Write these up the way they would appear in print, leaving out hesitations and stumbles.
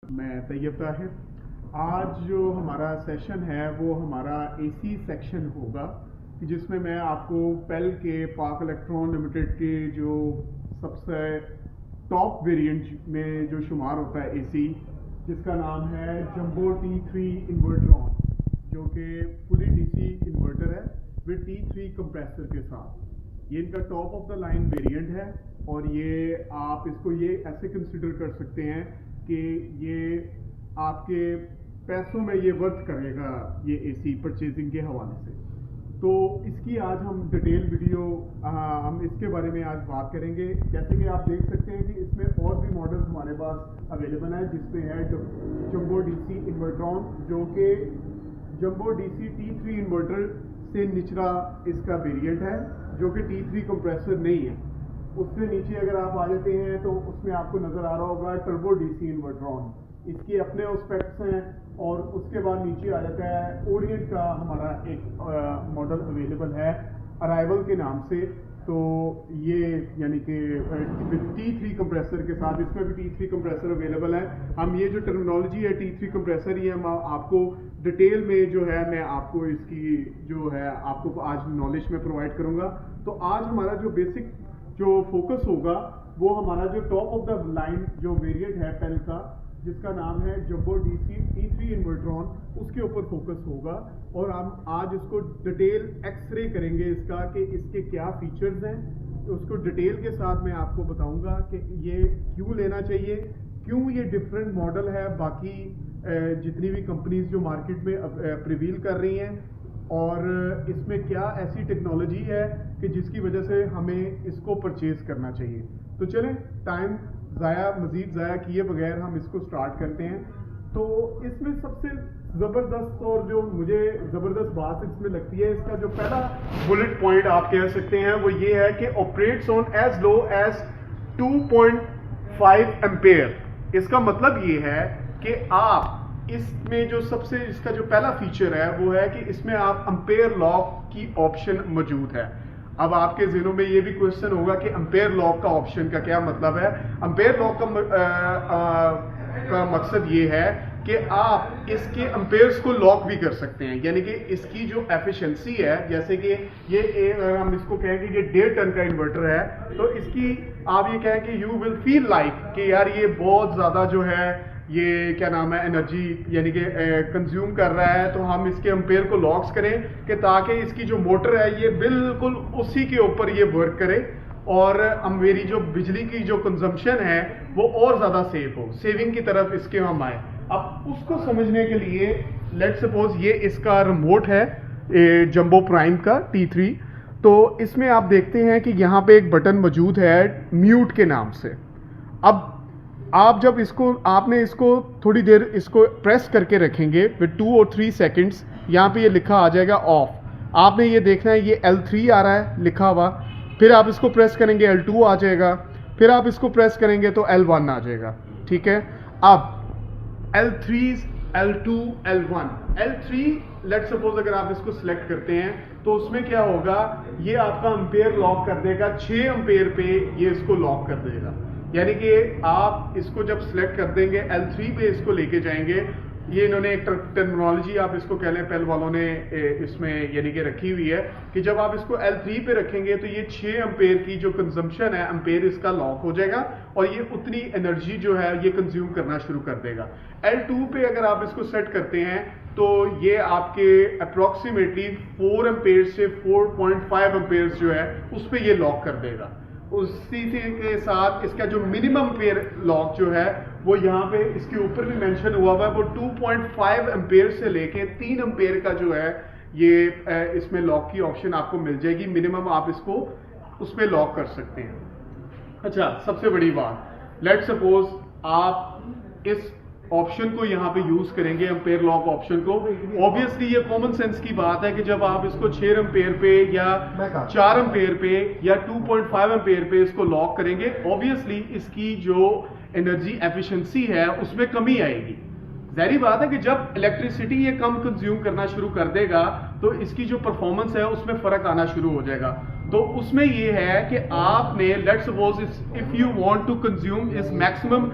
मैं तैयब ताहिर। आज जो हमारा सेशन है वो हमारा एसी सेक्शन होगा कि जिसमें मैं आपको पेल के पाक इलेक्ट्रॉन लिमिटेड के जो सबसे टॉप वेरिएंट में जो शुमार होता है एसी, जिसका नाम है जंबो T3 इन्वर्टरॉन, जो कि फुली डीसी इन्वर्टर है विद T3 कंप्रेसर के साथ। ये इनका top of the line variant है और ये आप इसको ये ऐसे कंसिडर कर सकते हैं कि ये आपके पैसों में ये वर्थ करेगा ये एसी परचेजिंग के हवाले से। तो इसकी आज हम डिटेल वीडियो हम इसके बारे में आज बात करेंगे। जैसे कि आप देख सकते हैं कि इसमें और भी मॉडल्स हमारे पास अवेलेबल है, जिसमें है जंबो डीसी इन्वर्टरॉन, जो कि जंबो डीसी T3 इन्वर्टर से निचला इसका वेरिएंट है, जो कि T3 कंप्रेसर नहीं है। उससे नीचे अगर आप आ जाते हैं तो उसमें आपको नजर आ रहा होगा टर्बो डीसी इन्वर्टरॉन। इसके अपने स्पेक्स हैं और उसके बाद नीचे आ जाता है ओरिएंट का हमारा एक मॉडल अवेलेबल है अराइवल के नाम से। तो ये यानी कि T3 कंप्रेसर के साथ इसमें भी T3 कंप्रेसर अवेलेबल है। हम ये जो टर्मिनोलॉजी है T3 कंप्रेसर, ये हम आपको डिटेल में जो है मैं आपको इसकी जो है आपको आज नॉलेज में प्रोवाइड करूंगा। तो आज हमारा जो बेसिक जो फोकस होगा वो हमारा जो टॉप ऑफ द लाइन जो वेरिएंट है पेल का, जिसका नाम है जंबो डीसी T3 इन्वर्टरॉन, उसके ऊपर फोकस होगा। और हम आज इसको डिटेल एक्सरे करेंगे इसका कि इसके क्या फीचर्स हैं। तो उसको डिटेल के साथ मैं आपको बताऊंगा कि ये क्यों लेना चाहिए, क्यों ये डिफरेंट मॉडल है बाकी जितनी भी कंपनीज जो मार्केट में प्रिवील कर रही हैं, और इसमें क्या ऐसी टेक्नोलॉजी है कि जिसकी वजह से हमें इसको परचेज करना चाहिए। तो चलें टाइम मज़ीद ज़ाया किए बगैर हम इसको स्टार्ट करते हैं। तो इसमें सबसे ज़बरदस्त और जो मुझे ज़बरदस्त बात इसमें लगती है, इसका जो पहला बुलेट पॉइंट आप कह सकते हैं वो ये है कि operates on as low as 2.5 ampere. इसका मतलब ये है कि आप इसमें जो सबसे इसका जो पहला फीचर है वो है कि इसमें आप एम्पेयर लॉक की ऑप्शन मौजूद है। अब आपके ज़हनों में ये भी क्वेश्चन होगा कि एम्पेयर लॉक का ऑप्शन का क्या मतलब है। एम्पेयर लॉक का मकसद ये है कि आप इसके एम्पेयर्स को लॉक भी कर सकते हैं, यानी कि इसकी जो एफिशिएंसी है, जैसे कि ये अगर हम इसको कहें कि ये 1.5 टन का इन्वर्टर है, तो इसकी आप ये कहें कि यू विल फील लाइक कि यार ये बहुत ज़्यादा जो है ये क्या नाम है एनर्जी यानी कि कंज्यूम कर रहा है। तो हम इसके एम्पेयर को लॉक्स करें कि ताकि इसकी जो मोटर है ये बिल्कुल उसी के ऊपर ये वर्क करे और मेरी जो बिजली की जो कंजम्पशन है वो और ज़्यादा सेव हो, सेविंग की तरफ इसके हम आए। अब उसको समझने के लिए लेट्स सपोज ये इसका रिमोट है जंबो प्राइम का T3। तो इसमें आप देखते हैं कि यहाँ पे एक बटन मौजूद है म्यूट के नाम से। अब आप जब आपने इसको थोड़ी देर इसको प्रेस करके रखेंगे विद 2 और 3 सेकंड्स, यहाँ पे ये लिखा आ जाएगा ऑफ। आपने ये देखना है ये L3 आ रहा है लिखा हुआ, फिर आप इसको प्रेस करेंगे L2 आ जाएगा, फिर आप इसको प्रेस करेंगे तो L1 आ जाएगा। ठीक है, अब L3, L2, L1, L3 let's suppose अगर आप इसको सिलेक्ट करते हैं तो उसमें क्या होगा, ये आपका एम्पेयर लॉक कर देगा 6 एम्पेयर पे, ये इसको लॉक कर देगा। यानी कि आप इसको जब सिलेक्ट कर देंगे L3 पे इसको लेके जाएंगे। ये इन्होंने एक टर्मिनोलॉजी आप इसको कह लें पेल वालों ने इसमें यानी कि रखी हुई है कि जब आप इसको L3 पे रखेंगे तो ये 6 एम्पेयर की जो कंजम्पशन है एम्पेयर इसका लॉक हो जाएगा और ये उतनी एनर्जी जो है ये कंज्यूम करना शुरू कर देगा। L2 पे अगर आप इसको सेट करते हैं तो ये आपके अप्रॉक्सीमेटली 4 एम्पेयर से 4.5 एम्पेयर जो है उस पर ये लॉक कर देगा। उसी के साथ इसका जो मिनिमम एम्पेयर लॉक जो है वो यहाँ पे इसके ऊपर भी मेंशन हुआ है, वो 2.5 एम्पेयर से लेके 3 एम्पेयर का जो है ये इसमें लॉक की ऑप्शन आपको मिल जाएगी। मिनिमम आप इसको उसमें लॉक कर सकते हैं। अच्छा, सबसे बड़ी बात, लेट सपोज आप इस ऑप्शन को यहाँ पे यूज करेंगे एम्पेयर लॉक ऑप्शन को। ऑब्वियसली ये कॉमन सेंस की बात है कि जब आप इसको 6 एम्पेयर पे या 4 एम्पेयर पे या 2.5 एम्पेयर पे इसको लॉक करेंगे, ऑब्वियसली इसकी जो एनर्जी एफिशिएंसी है उसमें कमी आएगी। जाहिर बात है कि जब इलेक्ट्रिसिटी ये कम कंज्यूम करना शुरू कर देगा तो इसकी जो परफॉर्मेंस है उसमें फर्क आना शुरू हो जाएगा। तो उसमें ये है कि आपने let's suppose if you want to consume इस मैक्सिमम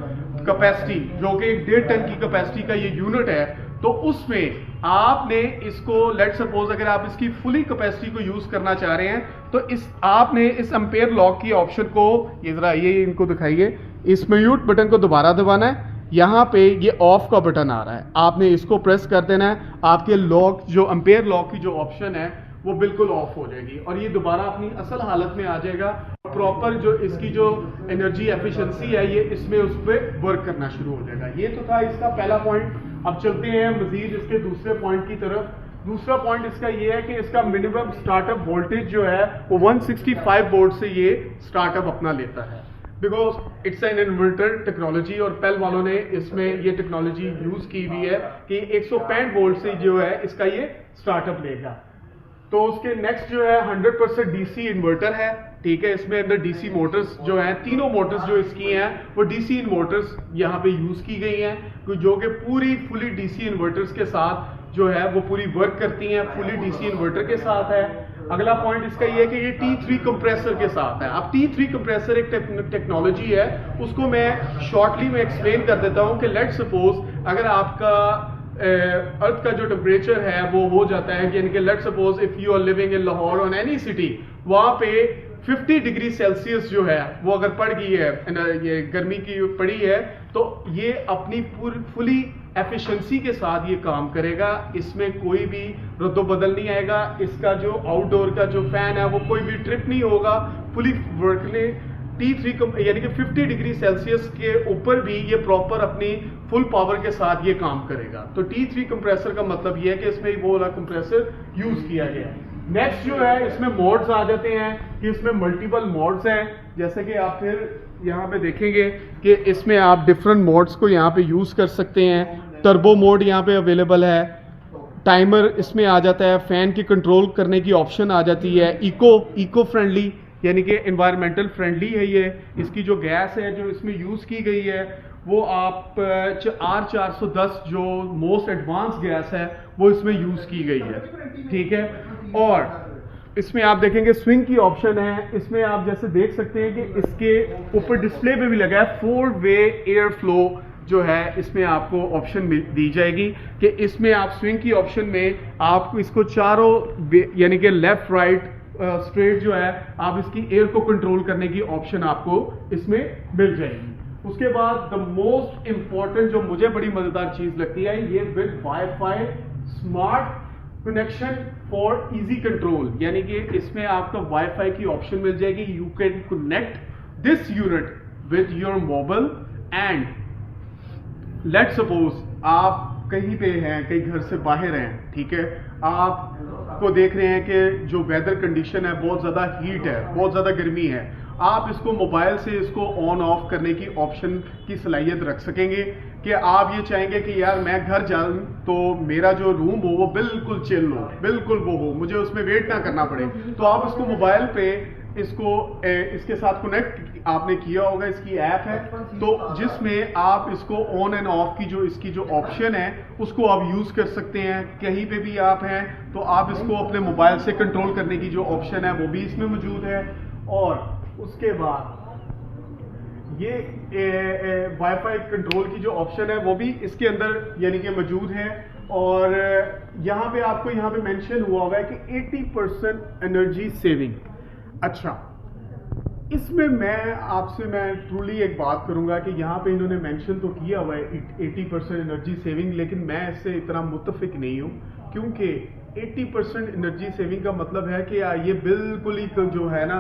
कैपेसिटी, जो कि 1.5 टन की कैपेसिटी का ये यूनिट है, तो उसमें आपने इसको लेट सपोज अगर आप इसकी फुली कैपेसिटी को यूज करना चाह रहे हैं तो आपने इस एम्पेयर लॉक की ऑप्शन को, ये जरा ये इनको दिखाइए, इस म्यूट बटन को दोबारा दबाना है। यहाँ पे ये ऑफ का बटन आ रहा है, आपने इसको प्रेस कर देना है, आपके लॉक जो एम्पेयर लॉक की जो ऑप्शन है वो बिल्कुल ऑफ हो जाएगी और ये दोबारा अपनी असल हालत में आ जाएगा। प्रॉपर जो इसकी जो एनर्जी एफिशिएंसी है ये इसमें उस पर वर्क करना शुरू हो जाएगा। ये तो था इसका पहला पॉइंट। अब चलते हैं मजीद इसके दूसरे पॉइंट की तरफ। दूसरा पॉइंट इसका ये है कि इसका मिनिमम स्टार्टअप वोल्टेज जो है वो 165 वोल्ट से ये स्टार्टअप अपना लेता है, because it's an inverter technology और पेल वालों ने इसमें ये टेक्नोलॉजी यूज की हुई है कि 165 वोल्ट से जो है इसका ये स्टार्टअप लेगा। तो उसके नेक्स्ट जो है 100% डीसी इन्वर्टर है, ठीक है। इसमें अंदर डीसी मोटर्स जो हैं, तीनों मोटर्स जो इसकी हैं वो डीसी इन्वर्टर्स यहाँ पे यूज की गई हैं, जो कि पूरी फुली डीसी इन्वर्टर्स के साथ जो है वो पूरी वर्क करती हैं, फुली डीसी इन्वर्टर के साथ है। अगला पॉइंट इसका ये है कि ये T3 कंप्रेसर के साथ है। अब T3 कंप्रेसर एक टेक्नोलॉजी है, उसको मैं शॉर्टली में एक्सप्लेन कर देता हूँ कि लेट सपोज अगर आपका अर्थ का जो टेम्परेचर है वो हो जाता है, यानी कि let suppose if you are living in Lahore और एनी सिटी, वहां पे 50 डिग्री सेल्सियस जो है वो अगर पड़ गई है, ये गर्मी की पड़ी है, तो ये अपनी फुली एफिशिएंसी के साथ ये काम करेगा। इसमें कोई भी रद्दोबदल नहीं आएगा। इसका जो आउटडोर का जो फैन है वो कोई भी ट्रिप नहीं होगा, फुली वर्कले T3 यानी कि 50 डिग्री सेल्सियस के ऊपर भी ये प्रॉपर अपनी फुल पावर के साथ ये काम करेगा। तो T3 कंप्रेसर का मतलब ये है कि इसमें वो वाला कंप्रेसर यूज किया गया है। नेक्स्ट जो है इसमें मोड्स आ जाते हैं कि इसमें मल्टीपल मोड्स हैं, जैसे कि आप फिर यहाँ पे देखेंगे कि इसमें आप डिफरेंट मोड्स को यहाँ पे यूज कर सकते हैं। टर्बो मोड यहाँ पे अवेलेबल है, टाइमर इसमें आ जाता है, फैन की कंट्रोल करने की ऑप्शन आ जाती है, इको फ्रेंडली यानी कि एनवायरमेंटल फ्रेंडली है ये। इसकी जो गैस है जो इसमें यूज की गई है वो आप R410 जो मोस्ट एडवांस गैस है वो इसमें यूज की गई है, ठीक है। और इसमें आप देखेंगे स्विंग की ऑप्शन है। इसमें आप जैसे देख सकते हैं कि इसके ऊपर डिस्प्ले पे भी लगा है 4-वे एयर फ्लो जो है, इसमें आपको ऑप्शन दी जाएगी कि इसमें आप स्विंग की ऑप्शन में आपको इसको चारों यानी कि लेफ्ट राइट स्ट्रेट जो है आप इसकी एयर को कंट्रोल करने की ऑप्शन आपको इसमें मिल जाएगी। उसके बाद द मोस्ट इंपॉर्टेंट जो मुझे बड़ी मजेदार चीज लगती है, ये with wifi smart connection for easy control, यानी कि इसमें आपको वाईफाई की ऑप्शन मिल जाएगी। You can connect this unit with your mobile and let suppose आप कहीं पे हैं, कहीं घर से बाहर हैं, ठीक है, आपको देख रहे हैं कि जो वेदर कंडीशन है बहुत ज़्यादा हीट है, बहुत ज़्यादा गर्मी है, आप इसको मोबाइल से इसको ऑन ऑफ करने की ऑप्शन की सलाहियत रख सकेंगे कि आप ये चाहेंगे कि यार मैं घर जाऊं तो मेरा जो रूम हो वो बिल्कुल चिल हो, बिल्कुल वो हो, मुझे उसमें वेट ना करना पड़े, तो आप इसको मोबाइल पे इसको इसके साथ कनेक्ट आपने किया होगा, इसकी ऐप है, तो जिसमें आप इसको ऑन एंड ऑफ की जो इसकी जो ऑप्शन है उसको आप यूज कर सकते हैं। कहीं पे भी आप हैं तो आप इसको अपने मोबाइल से कंट्रोल करने की जो ऑप्शन है वो भी इसमें मौजूद है। और उसके बाद ये वाईफाई कंट्रोल की जो ऑप्शन है वो भी इसके अंदर यानी कि मौजूद है। और यहाँ पे आपको यहाँ पे मेंशन हुआ हुआ है कि 80% एनर्जी सेविंग। अच्छा, इसमें मैं ट्रूली एक बात करूंगा कि यहाँ पे इन्होंने मेंशन तो किया हुआ है 80% एनर्जी सेविंग, लेकिन मैं इससे इतना मुत्तफिक नहीं हूँ, क्योंकि 80% एनर्जी सेविंग का मतलब है कि ये बिल्कुल ही जो है ना,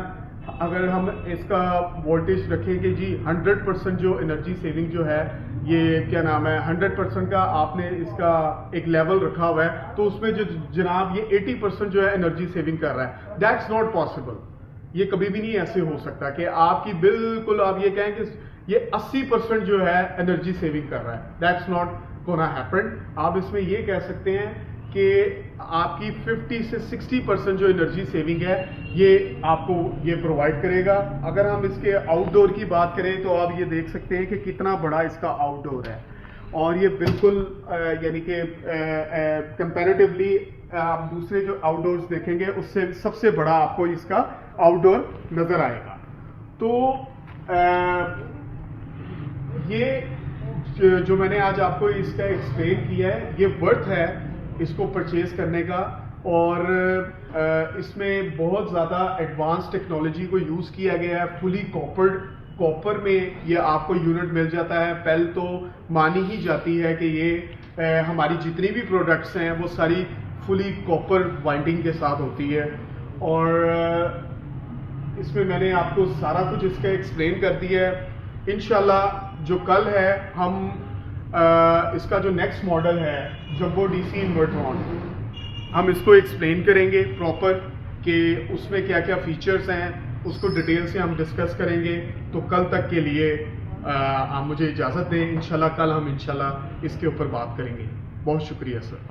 अगर हम इसका वोल्टेज रखें कि जी 100% जो एनर्जी सेविंग जो है, ये क्या नाम है, 100% का आपने इसका एक लेवल रखा हुआ है, तो उसमें जो जनाब ये 80% जो है एनर्जी सेविंग कर रहा है, दैट्स नॉट पॉसिबल। ये कभी भी नहीं ऐसे हो सकता कि आपकी बिल्कुल आप ये कहें कि ये 80% जो है एनर्जी सेविंग कर रहा है, दैट्स नॉट गोना हैपन। आप इसमें ये कह सकते हैं कि आपकी 50 से 60% जो एनर्जी सेविंग है ये आपको ये प्रोवाइड करेगा। अगर हम इसके आउटडोर की बात करें तो आप ये देख सकते हैं कि कितना बड़ा इसका आउटडोर है, और ये बिल्कुल यानी कि कंपैरेटिवली आप दूसरे जो आउटडोर्स देखेंगे उससे सबसे बड़ा आपको इसका आउटडोर नजर आएगा। तो ये जो मैंने आज आपको इसका एक्सप्लेन किया है, ये वर्थ है इसको परचेज करने का। और इसमें बहुत ज़्यादा एडवांस टेक्नोलॉजी को यूज़ किया गया है, फुली कॉपर में ये आपको यूनिट मिल जाता है। पहले तो मानी ही जाती है कि ये हमारी जितनी भी प्रोडक्ट्स हैं वो सारी फुली कॉपर वाइंडिंग के साथ होती है। और इसमें मैंने आपको सारा कुछ इसका एक्सप्लेन कर दिया है। इंशाल्लाह जो कल है हम इसका जो नेक्स्ट मॉडल है जंबो डीसी इन्वर्ट्रॉन, हम इसको एक्सप्लेन करेंगे प्रॉपर कि उसमें क्या क्या फीचर्स हैं, उसको डिटेल से हम डिस्कस करेंगे। तो कल तक के लिए आप मुझे इजाज़त दें। इंशाल्लाह कल हम इंशाल्लाह इसके ऊपर बात करेंगे। बहुत शुक्रिया सर।